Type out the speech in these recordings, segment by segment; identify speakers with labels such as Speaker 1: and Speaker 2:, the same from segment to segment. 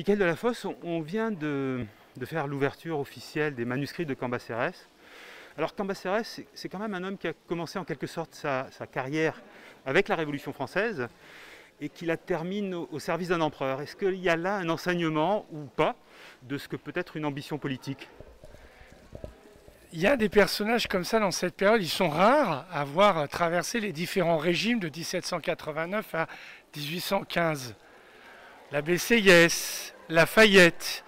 Speaker 1: Michael Delafosse, on vient de faire l'ouverture officielle des manuscrits de Cambacérès. Alors Cambacérès, c'est quand même un homme qui a commencé en quelque sorte sa carrière avec la Révolution française et qui la termine au service d'un empereur. Est-ce qu'il y a là un enseignement ou pas de ce que peut être une ambition politique?
Speaker 2: Il y a des personnages comme ça dans cette période. Ils sont rares à avoir traversé les différents régimes de 1789 à 1815. L'abbé Sieyès, Lafayette,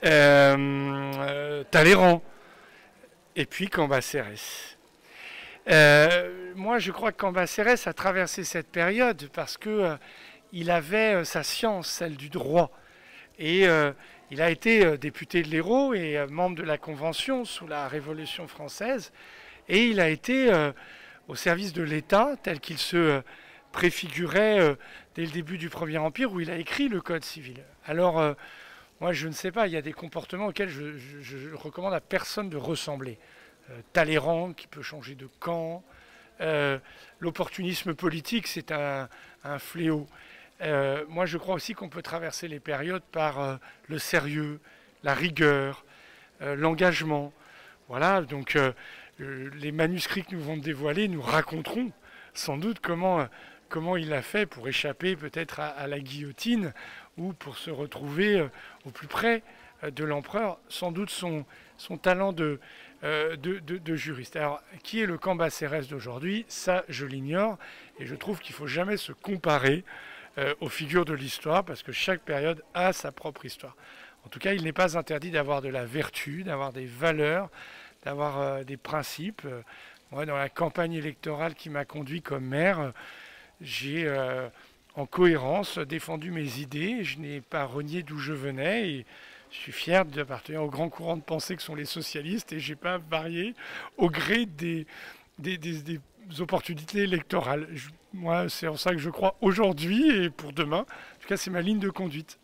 Speaker 2: Talleyrand, et puis Cambacérès. Moi, je crois que Cambacérès a traversé cette période parce que il avait sa science, celle du droit. Et il a été député de l'Hérault et membre de la Convention sous la Révolution française. Et il a été au service de l'État tel qu'il se préfigurait dès le début du Premier Empire où il a écrit le Code civil. Alors, moi, je ne sais pas, il y a des comportements auxquels je recommande à personne de ressembler. Talleyrand qui peut changer de camp. L'opportunisme politique, c'est un fléau. Moi, je crois aussi qu'on peut traverser les périodes par le sérieux, la rigueur, l'engagement. Voilà, donc les manuscrits que nous vont dévoiler nous raconteront sans doute comment il a fait pour échapper peut-être à la guillotine ou pour se retrouver au plus près de l'empereur, sans doute son talent de juriste. Alors, qui est le Cambacérès d'aujourd'hui? Ça, je l'ignore, et je trouve qu'il ne faut jamais se comparer aux figures de l'histoire, parce que chaque période a sa propre histoire. En tout cas, il n'est pas interdit d'avoir de la vertu, d'avoir des valeurs, d'avoir des principes. Moi, dans la campagne électorale qui m'a conduit comme maire, j'ai en cohérence défendu mes idées, je n'ai pas renié d'où je venais, et je suis fier d'appartenir au grand courant de pensée que sont les socialistes, et je n'ai pas varié au gré des opportunités électorales. Moi, c'est en ça que je crois aujourd'hui et pour demain. En tout cas, c'est ma ligne de conduite.